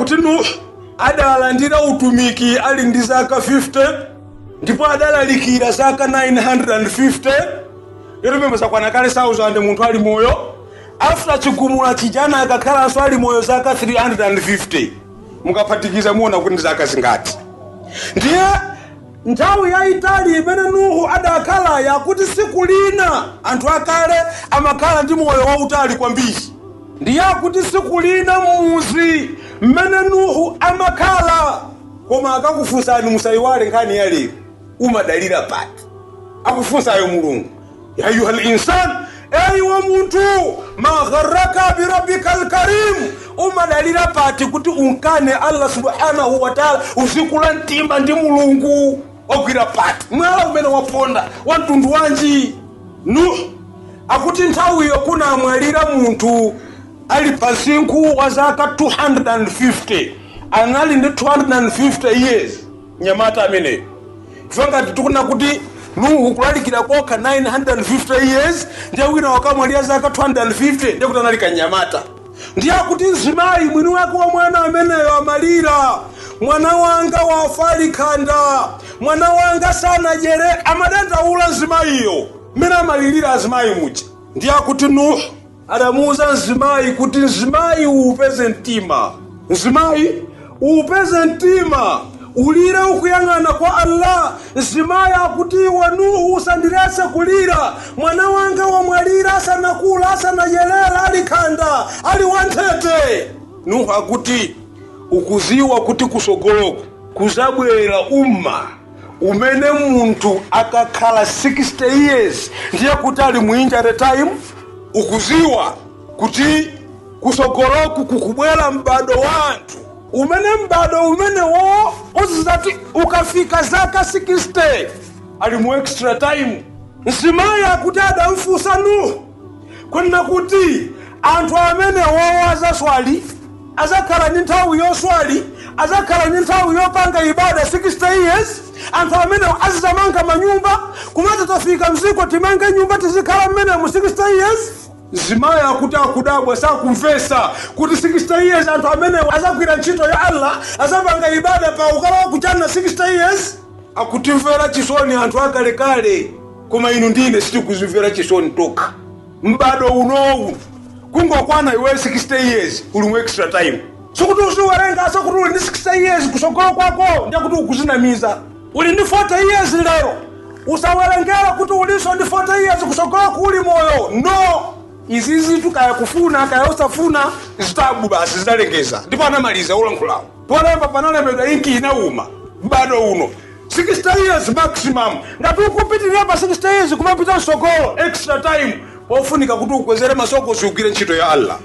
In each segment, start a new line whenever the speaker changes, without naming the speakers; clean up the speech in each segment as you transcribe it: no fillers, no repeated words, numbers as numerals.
kuti Nuhu adalandira utumiki ali ndi zaka 50 ndipo adalalikira zaka 950. Yero sakwana kale 1000 munthu ali moyo. After chigumula chijana akakhalanso ali moyo zaka 350. Mukaphatikiza muona kuti zaka zingati. Ndiye nthawi yaitali imene Nuhu adakhala yakuti siku lina anthu akale amakhala ndi moyo wautali kwambiri. Ndiye kuti siku lina muzi mmene Nuhu amakhala koma akakufunsani musayiwale nkhani ya lero umadalira pati. Akufunsayo Mulungu, ya ayuhal insan, eyiwa munthu, ma gharraka bi rabbikal karim, umadalira pati kuti unkane Allah subhanahu wa ta'ala, uzikula mtima ndi Mulungu ogwira pati. Mwala umene waponda wantundu wanji. Nuhu akuti nthawi iyo kuna amwalira munthu ali pasinkhu wa zaka 250. Anali ndi 250 years nyamata ameneyo. Fanga tikuna kuti Nuhu kulalikira koka 950 years ndiye wina wakamwalira zaka 250 ndiye kuti analika nyamata. Ndiye kuti mzimayi mwini wake wa mwana ameneyo amalira, mwana wanga wafali khanda, mwana wanga sana jere, amadenda ula mzimayiyo mina amalilira azimayi muja. Ndiye kuti Nuhu adamuuza mzimayi kuti mzimayi upeze mtima, mzimayi upeze mtima, ulire ukuyang'ana kwa Allah. Mzimayi akuti wa Nuhu usandirese kulira, mwana wanga wamwalira asana kula asana yelela ali khanda ali wantete. Nuhu akuti ukuziwa kuti kusogoloko kuzabwera umma umene munthu akakhala 60 years ndiye kuti ali muinjare time. Ukuziwa kuti kusogoloku kukubwera mbado wanthu umene mbado umene wo uzizati ukafika zaka 60 ali mu extra time. Mzimayi akuti adamfunsa Nuhu kunena kuti anthu amene wo azaswali azakhala ndi nthawi yoswali, azakhala ndi nthawi yopanga ibada 60 years. Anthu amene azizamanga manyumba kumati tafika mziko timange nyumba tizikhala mmene mu 60 years. Mzimayi akuti akudabwa sakumvesa kuti 60 years anthu amene azagwira ntchito ya Allah azapanga ibada pa ukala wakuchana 60 years. Akutimvera chisoni anthu akalekale koma inu ndine sitikuzimvera chisoni toka. Mbado unowu kungokwana iwe 60 years uli mu extra time. Sokuti usiwerenga sokuti uli ndi 60 years kusogolo kwako ndiye kuti ukuzinamiza. Uli ndi 40 years lero usawerengera kuti uliso ndi 40 years kusogolo kuli moyo. No, izizi tukaya kufuna kaya usafuna zitabu basi zitalengeza ndipo anamaliza ulankhulawo. Polemba panalembedwa inki inauma mbado uno 60 years maximum. Ngati ukupitirira pa 60 years kumapita msogolo extra time pofunika kuti ukwezere masoko usiugire ntchito ya Allah.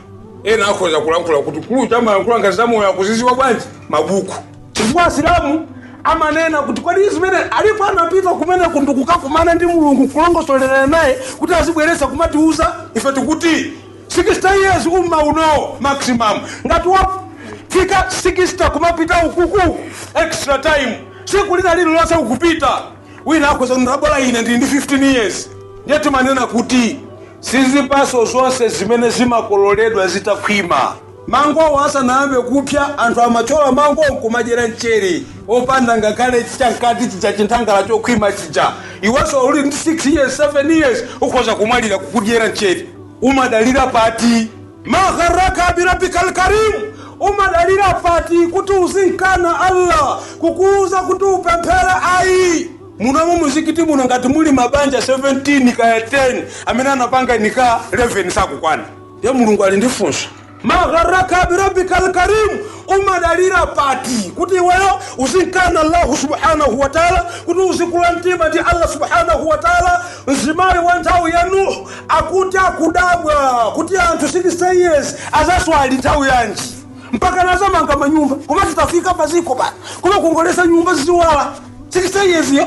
Ena akhoza kulankhula kuti kulu chama yankula ngazi zamoyo yakuziziwa bwanji mabuku. Chifukwa Asilamu amanena kuti kwadi izimene alipo anapita kumene kukakumana ndi Mulungu kulongosolera naye kuti azibweresa kumatiuza ife tikuti 60 years umma uno maximum. Ngati wafika 60 kumapita ukuku extra time siku lina lilo lonse ukupita wina akhoza ndabola ine ndi 15 years. Ndiye timanena kuti sizipaso zonse zimene zimakololedwa zitakhwima. Mango wasanaambe kupya anthu amachola mango nkumajera mchere opanda ngakhale chankati chicha chinthangala chokhwima chicha. Iwaso uli ndi 6 years 7 years ukhoza kumwalira kukudyera mchere. Umadalira pati. Ma gharraka bi rabbikal karim, umadalira pati kuti uzinkana Allah kukuuza kuti upemphera ayi. Munamu muzikiti muno ngati muli mabanja 17 kaya 10 amene anapanga nika 11 sakukwana. Ndiye Mulungu ali ndi funso. Ma gharraka bi rabbikal karim, umadalira pati kuti wewe uzinkana Allah subhanahu wa ta'ala, kuti uzikula mtima ndi Allah subhanahu wa ta'ala. Mzimayi wa nthawi ya Nuhu akuti akudabwa kuti anthu 60 years azaswali nthawi yanji mpaka nazamanga manyumba kumati tafika paziko ba kuma kungolesa nyumba ziziwala 60 years yo.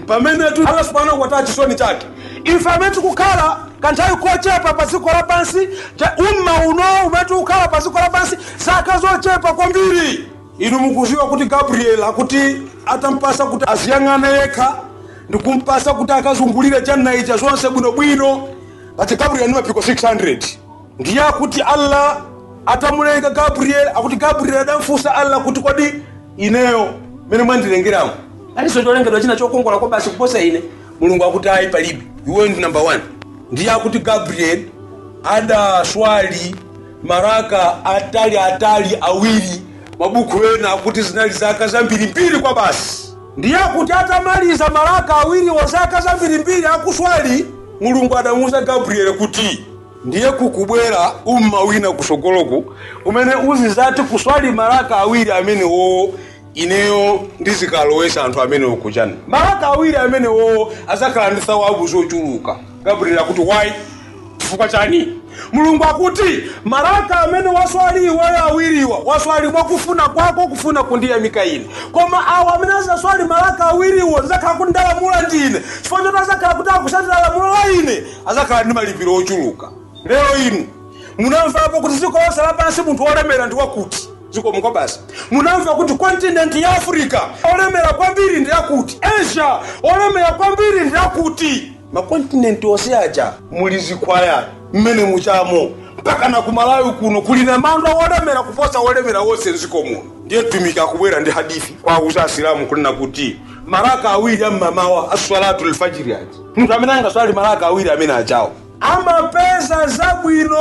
Pamene tu Allah subhanahu wa ta'ala chisoni chake infameti kukhala kanthawi kochepa paziko la pansi umma uno umeti ukhala paziko la pansi zaka zochepa kwambiri. Inu mukuziwa kuti Gabriel akuti atampasa kuti aziyang'ana yekha ndikumpasa kuti akazungulire channa icha zonse bwino bwino. Ati Gabriel ni mapiko 600. Ndiye kuti Allah atamulenga Gabriel akuti Gabriel adamfusa Allah kuti kodi ineyo mene mwandilengeramu aliso cholengedwa china chokongola kwa basi kuposa ine. Mulungu akuti ayi palibe, iwe ndi number 1. Ndiye akuti Gabriel ada swali maraka atali awiri mabuku wena akuti zinali zaka za mbiri kwa basi. Ndiye akuti atamaliza maraka awiri wa zaka za mbiri akuswali, Mulungu adamuza Gabriel kuti ndiye kukubwera wina kusogoloku umene uzizati kuswali maraka awiri amene wo ineyo ndizikalowesa anthu amene okuchana. Maraka awiri amene wo azakhala ndi thawabu zochuluka. Gabriel akuti why? Chifukwa chani? Mulungu akuti maraka amene waswali iweyo awiriwa waswali mwakufuna kwako kufuna kundiya Mikaeli. Koma awa amene azaswali maraka awiriwa zakhala kuti ndalamula ndine. Chifukwa choti azakhala kuti akusatira lamulo la ine azakhala ndi malipiro ochuluka. Lero inu munamvapo kuti dziko lonse lapansi munthu olemera ndi wakuti? Dziko mungo basi. Munamva kuti continent ya Africa olemera kwambiri ndi yakuti? Asia olemera kwambiri ndi yakuti? Makontinenti onse aja muli zikwaya mmene muchamo mpaka na kumalawi kuno kulina manda olemera kuposa olemera wonse dziko muno. Ndiye tumika kubwera ndi hadithi kwa Uislamu kulina kuti maraka awiri amamawa as-salatu al-fajr ati. Munthu amene angaswali maraka awiri amene achawo amapeza zabwino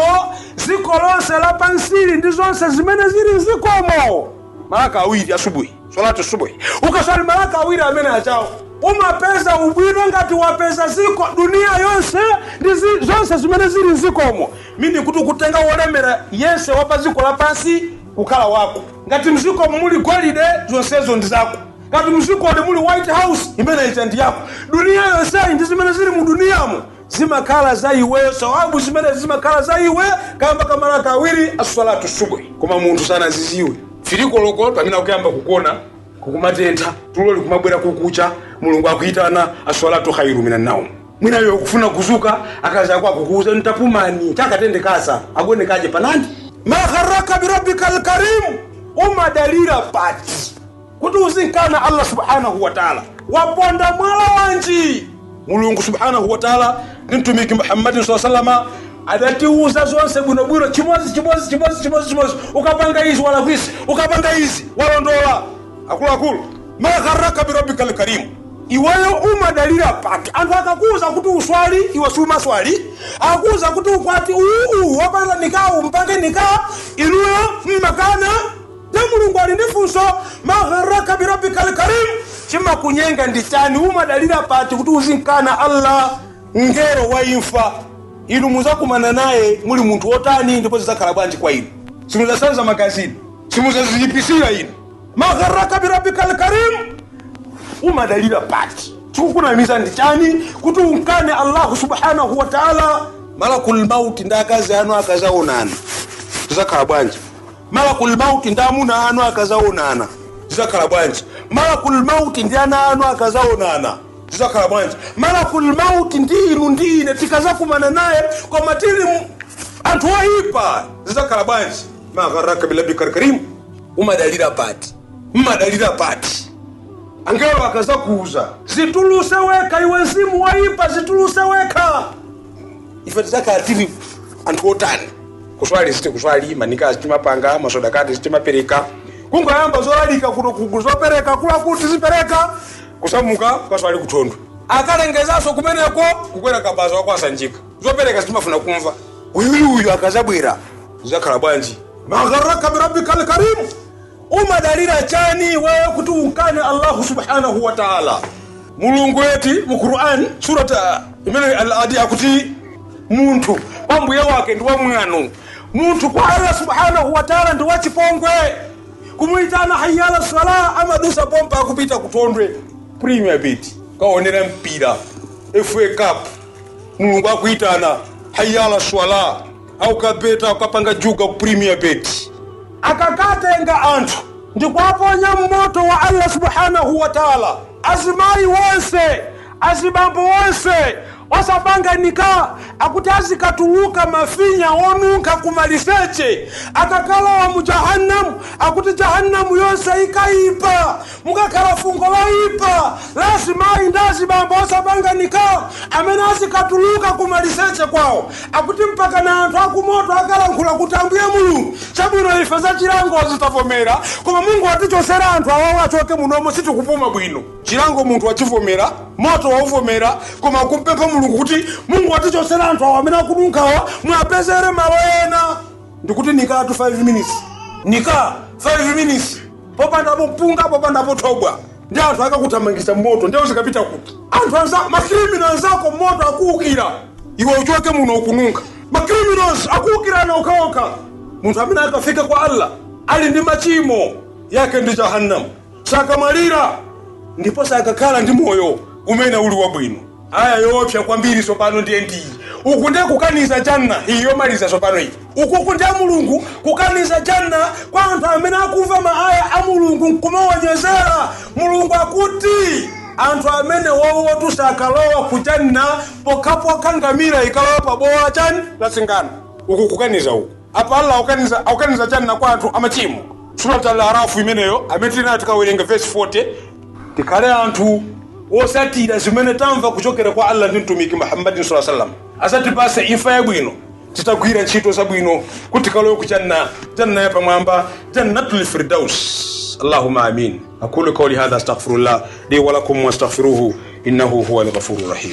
dziko lonse lapansili ndi zonse zimene zili zikomo. Maraka awiri asubuhi, salatu subuhi. Ukaswali maraka awiri amene achawo umapeza ubwino ngati wapeza ziko dunia yonse ndi zonse zimene zili zikomo. Mimi kuti kutenga olemera yense wapa ziko lapansi kukhala wako. Ngati mziko muli golide zonsezo ndi zako. Ngati mziko muli White House imene ita ndi yako. Dunia yonse ndi zimene zili mu duniyamo zimakhala za iwe, sawabu zimene zimakhala za iwe kamba kamaraka awiri as-salatu subuhi. Koma munthu sana ziziwe filiko loko pamene akuyamba kukona kukumatentha tulo likumabwera kukucha, Mulungu akuitana as-salatu khairu minan naum. Mwina yo kufuna kuzuka akaza kwa kukuza ntapumani chakatende kasa agone kaje panandi. Ma kharaka bi rabbikal karim umadalira pati kuti uzinkana Allah subhanahu wa ta'ala waponda mwala wanji. Mulungu subhanahu wa ta'ala nimtumiki Muhammad sallallahu alaihi wasallam adatiuza zonse bwino chimozi ukapanga hizi wala kwisi ukapanga hizi walondola akulu ma gharraka bi rabbikal karim. Iweyo umadalira pati anthu akakuza kuti uswali iwe suma swali, akuza kuti ukwati wapanga nikao mpange nikao inuyo mmakana. Na Mulungu alindifunso ma gharraka bi rabbikal karim chima kunyenga nditani umadalira pati kuti uzinkana Allah ngero wa imfa. Inu muzakumana naye muli munthu otani ndipo zizakhala bwanji kwa inu? Simuzasanza magazini, simuzazipisira inu. Ma gharraka bi rabbikal karim umadalira pati chikukunamiza nditani kuti unkane Allah subhanahu wa ta'ala. Malakul maut ndakazi anu akazaonana zizakhala bwanji? Malakul maut ndamuna anu akazaonana zizakhala bwanji? Malakul maut ndi ana anu akazaonana zizakhala bwanji? Malakul maut ndinu ndine tikazakumana naye kwa matili anthu oyipa zizakhala bwanji? Ma gharraka bi rabbikal karim umadalira pati. Mmadalira pati angelo akazakuuza zituluse weka iwe mzimu waipa zituluse weka. Ife tizakatili anthu otani kuswali siti kuswali manika sitimapanga masodakati sitimapereka kungoyamba zolalika kuno kuzopereka kula kuti zipereka kusamuka kwaswali kuthondo akalengezaso kumeneko kukwera kabaza wakwasanjika zopereka sitimafuna kumva uyu akazabwera zizakhala bwanji? Ma gharraka bi rabbikal karim umadalira chani wewe kuti unkane Allah subhanahu wa ta'ala. Mulungu eti mu Qur'an surata imene al-adi akuti muntu pambuye wake ndi wa mwano. Muntu kwa Allah subhanahu wa ta'ala ndi wachipongwe. Kumuitana hayyala sala amadusa pompa kupita kutondwe Premier Bet kaonera mpira FA Cup. Mulungu akuitana hayyala swala au kabeta ukapanga juga ku Premier Bet akakatenga anthu ndikwaponya moto wa Allah subhanahu wa ta'ala. Azimai wonse azibambo wonse osapanga nika akuti azikatuluka mafinya onunka kumaliseche akakala wa mujahannamu akuti jahannamu yonse ikaipa mukakala fungo waipa lazima indazi bamba osapanga nika amene azikatuluka kumaliseche kwao akuti mpaka na anthu akumoto akalankhula kutambuye Mulungu chabwino ife za chilango zitavomera koma Mungu atichosera anthu awawo achoke munomo sitikupuma bwino chilango munthu wachivomera moto wauvomera koma kumpempha Mulungu kuti Mungu atichosera anthu awo amene akudunkawa mwapezere malo ena ndikuti nikatu 5 minutes nika 5 minutes popandapo mpunga popandapo thobwa ndi anthu akakuthamangisa moto ndiye uzikapita kuti anthu macriminals ako moto akuukira iwe uchoke muno ukununka macriminals akuukira na ukaoka munthu amene akafika kwa Allah ali ndi machimo yake ndi jahannam sakamwalira ndipo sakakhala ndi moyo umene uli wabwino aya yoopsa kwambiri sopano ndiye ndiyi uku ndiye kukaniza janna iyo maliza sopano iyi uku ndiye Mulungu kukaniza janna kwa anthu amene akumva maaya a Mulungu kumawanyezera Mulungu akuti anthu amene wowo tusakalowa kujanna pokapoka ngamira ikalowa pabowa chani lasingana uku kukaniza uku apa Allah ukaniza janna kwa anthu amachimo Surat al-Arafu imeneyo ametina tikawerenga verse 40 tikale anthu osatira zimene tamva kuchokera kwa Allah ndi mtumiki Muhammadin sallallahu alaihi wasallam asatipase imfa yabwino titagwira ntchito zabwino kuti kalowe kujanna janna ya pamwamba jannatul firdaus Allahumma amin aqulu qawli hadha astaghfirullah li wa lakum wastaghfiruhu innahu huwal ghafurur rahim